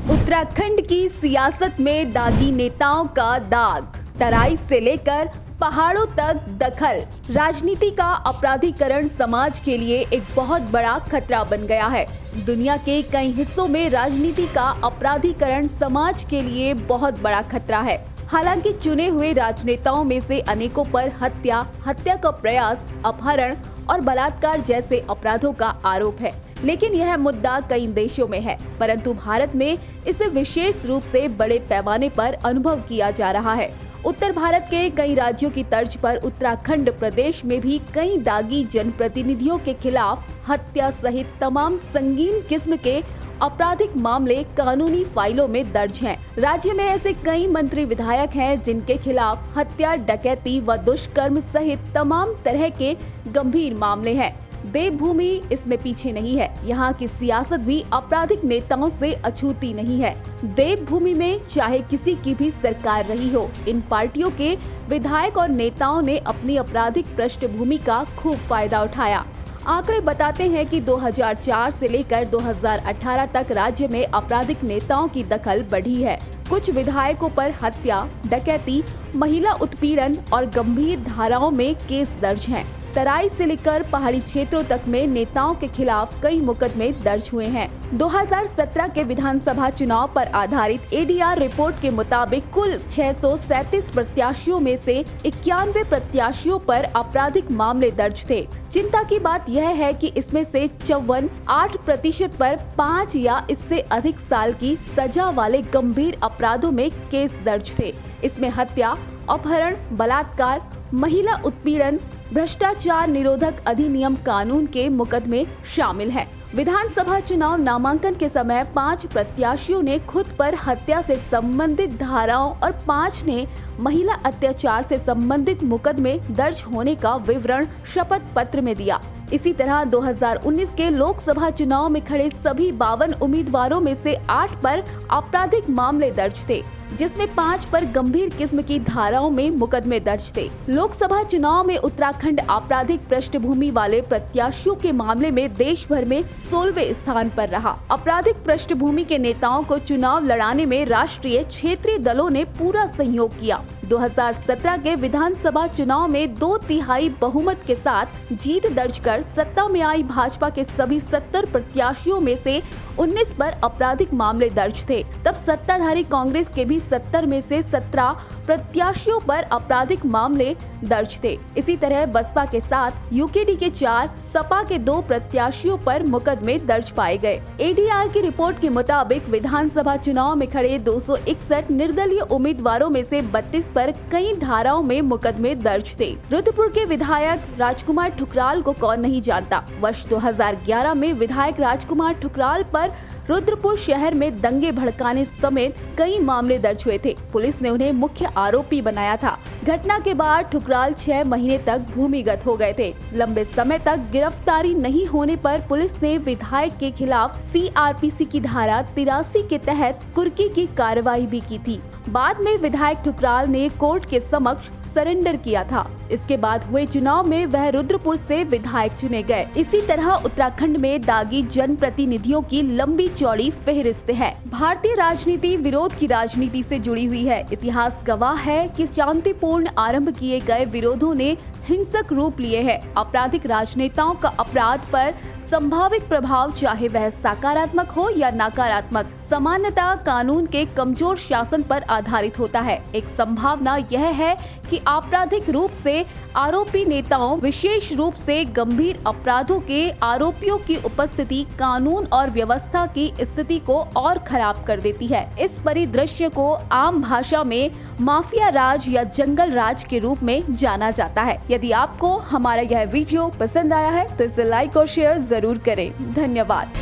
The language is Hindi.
उत्तराखंड की सियासत में दागी नेताओं का दाग, तराई से लेकर पहाड़ों तक दखल। राजनीति का अपराधीकरण समाज के लिए एक बहुत बड़ा खतरा बन गया है। दुनिया के कई हिस्सों में राजनीति का अपराधीकरण समाज के लिए बहुत बड़ा खतरा है। हालांकि चुने हुए राजनेताओं में से अनेकों पर हत्या का प्रयास, अपहरण और बलात्कार जैसे अपराधों का आरोप है, लेकिन यह मुद्दा कई देशों में है, परंतु भारत में इसे विशेष रूप से बड़े पैमाने पर अनुभव किया जा रहा है। उत्तर भारत के कई राज्यों की तर्ज पर उत्तराखंड प्रदेश में भी कई दागी जनप्रतिनिधियों के खिलाफ हत्या सहित तमाम संगीन किस्म के आपराधिक मामले कानूनी फाइलों में दर्ज हैं। राज्य में ऐसे कई मंत्री विधायक हैं जिनके खिलाफ हत्या, डकैती व दुष्कर्म सहित तमाम तरह के गंभीर मामले हैं। देवभूमि इसमें पीछे नहीं है। यहाँ की सियासत भी आपराधिक नेताओं से अछूती नहीं है। देवभूमि में चाहे किसी की भी सरकार रही हो, इन पार्टियों के विधायक और नेताओं ने अपनी आपराधिक पृष्ठभूमि का खूब फायदा उठाया। आंकड़े बताते हैं कि 2004 से लेकर 2018 तक राज्य में आपराधिक नेताओं की दखल बढ़ी है। कुछ विधायकों पर हत्या, डकैती, महिला उत्पीड़न और गंभीर धाराओं में केस दर्ज हैं। तराई से लेकर पहाड़ी क्षेत्रों तक में नेताओं के खिलाफ कई मुकदमे दर्ज हुए हैं। 2017 के विधानसभा चुनाव पर आधारित एडीआर रिपोर्ट के मुताबिक कुल 637 प्रत्याशियों में से 91 प्रत्याशियों पर आपराधिक मामले दर्ज थे। चिंता की बात यह है कि इसमें से 8% पर 5 या इससे अधिक साल की सजा वाले गंभीर अपराधों में केस दर्ज थे। इसमें हत्या, अपहरण, बलात्कार, महिला उत्पीड़न, भ्रष्टाचार निरोधक अधिनियम कानून के मुकदमे शामिल हैं। विधानसभा चुनाव नामांकन के समय 5 प्रत्याशियों ने खुद पर हत्या से संबंधित धाराओं और 5 ने महिला अत्याचार से संबंधित मुकदमे दर्ज होने का विवरण शपथ पत्र में दिया। इसी तरह 2019 के लोकसभा चुनाव में खड़े सभी 52 उम्मीदवारों में से 8 पर आपराधिक मामले दर्ज थे, जिसमें 5 पर गंभीर किस्म की धाराओं में मुकदमे दर्ज थे। लोकसभा चुनाव में उत्तराखंड आपराधिक पृष्ठभूमि वाले प्रत्याशियों के मामले में देश भर में 16वें स्थान पर रहा। आपराधिक पृष्ठभूमि के नेताओं को चुनाव लड़ाने में राष्ट्रीय क्षेत्रीय दलों ने पूरा सहयोग किया। 2017 के विधानसभा चुनाव में 2/3 बहुमत के साथ जीत दर्ज कर सत्ता में आई भाजपा के सभी 70 प्रत्याशियों में से 19 पर आपराधिक मामले दर्ज थे। तब सत्ताधारी कांग्रेस के भी 70 में से 17 प्रत्याशियों पर आपराधिक मामले दर्ज थे। इसी तरह बसपा के 7, यूकेडी के 4, सपा के 2 प्रत्याशियों पर मुकदमे दर्ज पाए गए। एडीआर की रिपोर्ट के मुताबिक विधानसभा चुनाव में खड़े 261 निर्दलीय उम्मीदवारों में से 32 पर कई धाराओं में मुकदमे दर्ज थे। रुद्रपुर के विधायक राजकुमार ठुकराल को कौन नहीं जानता। वर्ष 2011 में विधायक राजकुमार ठुकराल पर रुद्रपुर शहर में दंगे भड़काने समेत कई मामले दर्ज हुए थे। पुलिस ने उन्हें मुख्य आरोपी बनाया था। घटना के बाद ठुकराल 6 महीने तक भूमिगत हो गए थे। लंबे समय तक गिरफ्तारी नहीं होने पर पुलिस ने विधायक के खिलाफ सीआरपीसी की धारा 83 के तहत कुर्की की कार्रवाई भी की थी। बाद में विधायक ठुकराल ने कोर्ट के समक्ष सरेंडर किया था। इसके बाद हुए चुनाव में वह रुद्रपुर से विधायक चुने गए। इसी तरह उत्तराखंड में दागी जनप्रतिनिधियों की लंबी चौड़ी फेहरिस्त है। भारतीय राजनीति विरोध की राजनीति से जुड़ी हुई है। इतिहास गवाह है कि शांतिपूर्ण आरंभ किए गए विरोधों ने हिंसक रूप लिए हैं। आपराधिक राजनेताओं का अपराध पर संभावित प्रभाव, चाहे वह सकारात्मक हो या नकारात्मक, सामान्यतः कानून के कमजोर शासन पर आधारित होता है। एक संभावना यह है कि आपराधिक रूप से आरोपी नेताओं, विशेष रूप से गंभीर अपराधों के आरोपियों की उपस्थिति कानून और व्यवस्था की स्थिति को और खराब कर देती है। इस परिदृश्य को आम भाषा में माफिया राज या जंगल राज के रूप में जाना जाता है। यदि आपको हमारा यह वीडियो पसंद आया है तो इसे लाइक और शेयर जरूर करें। धन्यवाद।